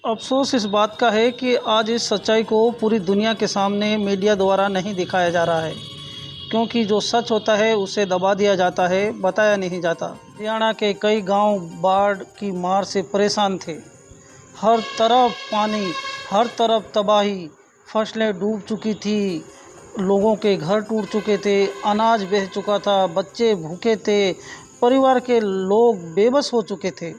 अफ़सोस इस बात का है कि आज इस सच्चाई को पूरी दुनिया के सामने मीडिया द्वारा नहीं दिखाया जा रहा है, क्योंकि जो सच होता है उसे दबा दिया जाता है, बताया नहीं जाता। हरियाणा के कई गांव बाढ़ की मार से परेशान थे। हर तरफ पानी, हर तरफ तबाही, फसलें डूब चुकी थी, लोगों के घर टूट चुके थे, अनाज बह चुका था, बच्चे भूखे थे, परिवार के लोग बेबस हो चुके थे।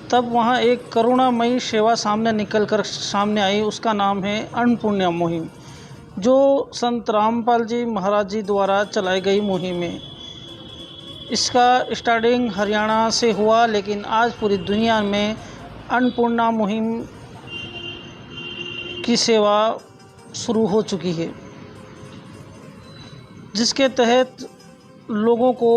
तब वहाँ एक करुणामयी सेवा सामने आई। उसका नाम है अन्नपूर्णा मुहिम, जो संत रामपाल जी महाराज जी द्वारा चलाई गई मुहिम है। इसका स्टार्टिंग हरियाणा से हुआ, लेकिन आज पूरी दुनिया में अन्नपूर्णा मुहिम की सेवा शुरू हो चुकी है, जिसके तहत लोगों को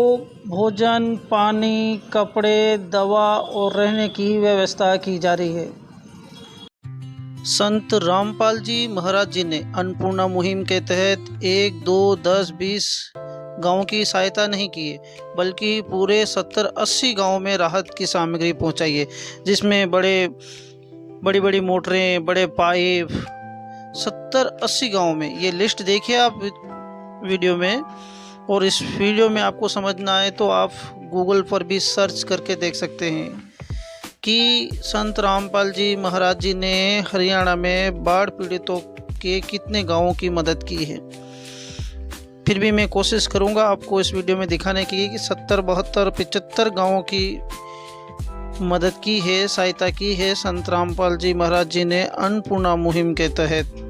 भोजन, पानी, कपड़े, दवा और रहने की व्यवस्था की जा रही है। संत रामपाल जी महाराज जी ने अन्नपूर्णा मुहिम के तहत 1, 2, 10, 20 गाँव की सहायता नहीं की है, बल्कि पूरे 70-80 गाँव में राहत की सामग्री पहुंचाई है, जिसमें बड़ी मोटरें, बड़े पाइप, 70-80 गाँव में। ये लिस्ट देखिए आप वीडियो में, और इस वीडियो में आपको समझना है तो आप गूगल पर भी सर्च करके देख सकते हैं कि संत रामपाल जी महाराज जी ने हरियाणा में बाढ़ पीड़ितों के कितने गांवों की मदद की है। फिर भी मैं कोशिश करूंगा आपको इस वीडियो में दिखाने की कि 70, 72, 75 गांवों की मदद की है, सहायता की है संत रामपाल जी महाराज जी ने अन्नपूर्णा मुहिम के तहत।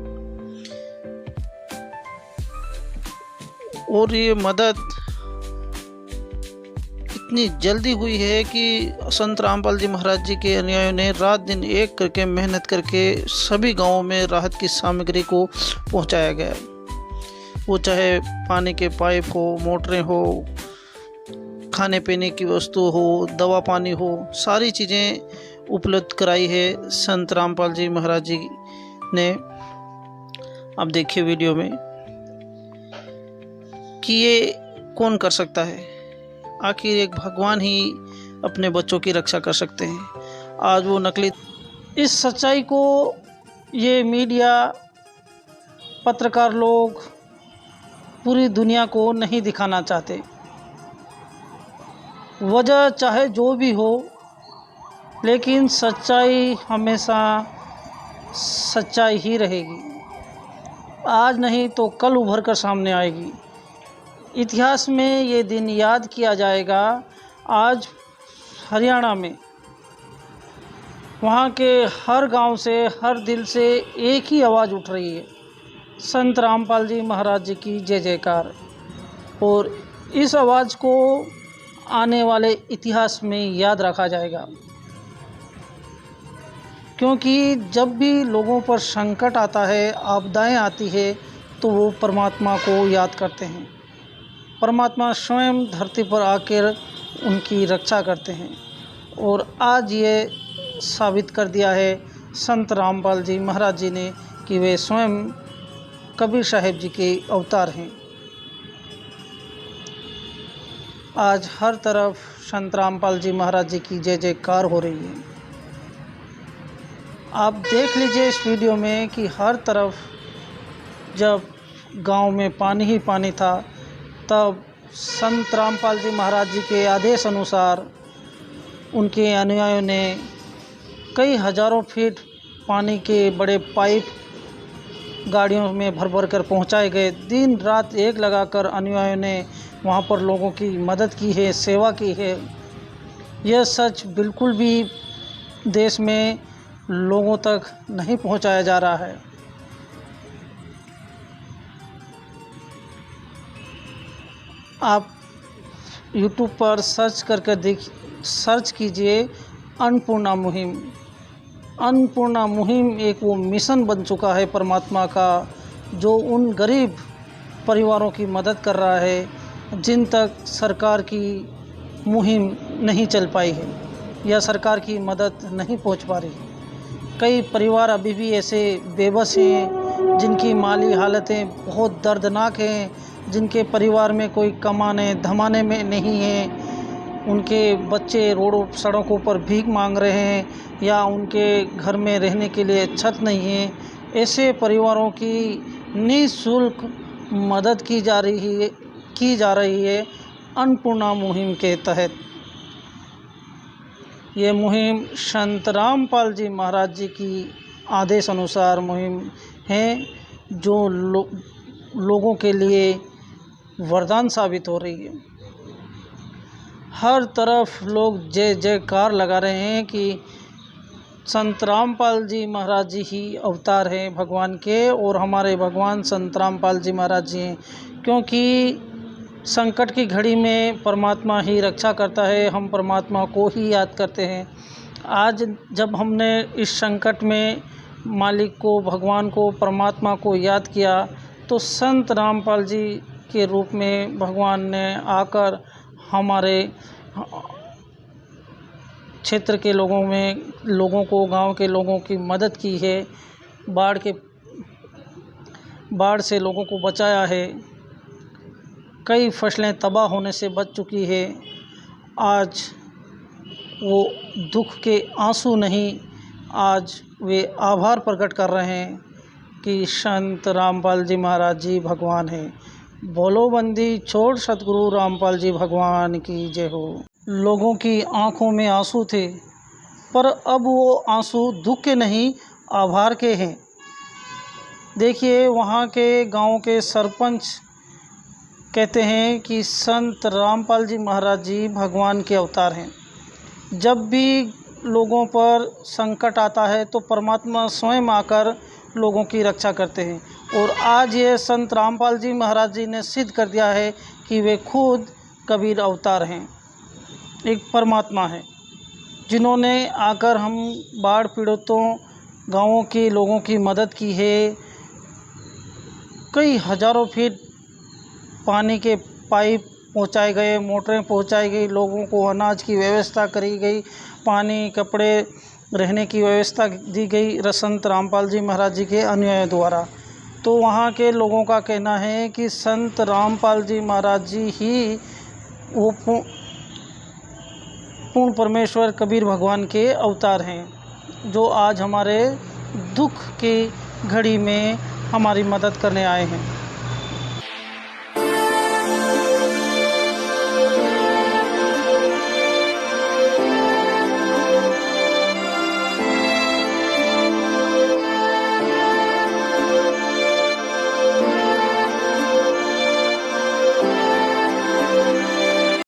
और ये मदद इतनी जल्दी हुई है कि संत रामपाल जी महाराज जी के अनुयायियों ने रात दिन एक करके मेहनत करके सभी गांवों में राहत की सामग्री को पहुंचाया गया। वो चाहे पानी के पाइप हो, मोटरें हो, खाने पीने की वस्तु हो, दवा पानी हो, सारी चीज़ें उपलब्ध कराई है संत रामपाल जी महाराज जी ने। आप देखिए वीडियो में कि ये कौन कर सकता है। आखिर एक भगवान ही अपने बच्चों की रक्षा कर सकते हैं। आज वो नकली इस सच्चाई को ये मीडिया, पत्रकार लोग पूरी दुनिया को नहीं दिखाना चाहते। वजह चाहे जो भी हो, लेकिन सच्चाई हमेशा सच्चाई ही रहेगी। आज नहीं तो कल उभर कर सामने आएगी। इतिहास में ये दिन याद किया जाएगा। आज हरियाणा में वहाँ के हर गांव से, हर दिल से एक ही आवाज़ उठ रही है, संत रामपाल जी महाराज जी की जय जयकार। और इस आवाज़ को आने वाले इतिहास में याद रखा जाएगा, क्योंकि जब भी लोगों पर संकट आता है, आपदाएं आती है, तो वो परमात्मा को याद करते हैं। परमात्मा स्वयं धरती पर आकर उनकी रक्षा करते हैं। और आज ये साबित कर दिया है संत रामपाल जी महाराज जी ने कि वे स्वयं कबीर साहिब जी के अवतार हैं। आज हर तरफ संत रामपाल जी महाराज जी की जय जयकार हो रही है। आप देख लीजिए इस वीडियो में कि हर तरफ जब गांव में पानी ही पानी था, तब संत रामपाल जी महाराज जी के आदेश अनुसार उनके अनुयायियों ने कई हज़ारों फीट पानी के बड़े पाइप गाड़ियों में भर भर कर पहुँचाए गए। दिन रात एक लगाकर अनुयायियों ने वहाँ पर लोगों की मदद की है, सेवा की है। यह सच बिल्कुल भी देश में लोगों तक नहीं पहुँचाया जा रहा है। आप YouTube पर सर्च कीजिए अन्नपूर्णा मुहिम। अन्नपूर्णा मुहिम एक वो मिशन बन चुका है परमात्मा का, जो उन गरीब परिवारों की मदद कर रहा है जिन तक सरकार की मुहिम नहीं चल पाई है या सरकार की मदद नहीं पहुंच पा रही। कई परिवार अभी भी ऐसे बेबस हैं जिनकी माली हालतें बहुत दर्दनाक हैं, जिनके परिवार में कोई कमाने धमाने में नहीं है, उनके बच्चे रोडों सड़कों पर भीख मांग रहे हैं या उनके घर में रहने के लिए छत नहीं है, ऐसे परिवारों की निःशुल्क मदद की जा रही है अन्नपूर्णा मुहिम के तहत। ये मुहिम संत रामपाल जी महाराज जी की आदेश अनुसार मुहिम है, जो लोगों के लिए वरदान साबित हो रही है। हर तरफ लोग जय जयकार लगा रहे हैं कि संत रामपाल जी महाराज जी ही अवतार हैं भगवान के, और हमारे भगवान संत रामपाल जी महाराज जी हैं, क्योंकि संकट की घड़ी में परमात्मा ही रक्षा करता है। हम परमात्मा को ही याद करते हैं। आज जब हमने इस संकट में मालिक को, भगवान को, परमात्मा को याद किया, तो संत रामपाल जी के रूप में भगवान ने आकर हमारे क्षेत्र के लोगों को, गांव के लोगों की मदद की है। बाढ़ से लोगों को बचाया है। कई फसलें तबाह होने से बच चुकी है। आज वो दुख के आंसू नहीं, आज वे आभार प्रकट कर रहे हैं कि संत रामपाल जी महाराज जी भगवान हैं। बोलो बंदी छोड़ सतगुरु रामपाल जी भगवान की जय हो। लोगों की आंखों में आंसू थे, पर अब वो आंसू दुख के नहीं, आभार के हैं। देखिए, वहाँ के गांव के सरपंच कहते हैं कि संत रामपाल जी महाराज जी भगवान के अवतार हैं। जब भी लोगों पर संकट आता है तो परमात्मा स्वयं आकर लोगों की रक्षा करते हैं, और आज ये संत रामपाल जी महाराज जी ने सिद्ध कर दिया है कि वे खुद कबीर अवतार हैं, एक परमात्मा है, जिन्होंने आकर हम बाढ़ पीड़ितों गाँवों के लोगों की मदद की है। कई हज़ारों फीट पानी के पाइप पहुंचाए गए, मोटरें पहुंचाई गई, लोगों को अनाज की व्यवस्था करी गई, पानी, कपड़े, रहने की व्यवस्था दी गई संत रामपाल जी महाराज जी के अनुयायियों द्वारा। तो वहाँ के लोगों का कहना है कि संत रामपाल जी महाराज जी ही वो पूर्ण परमेश्वर कबीर भगवान के अवतार हैं, जो आज हमारे दुख की घड़ी में हमारी मदद करने आए हैं।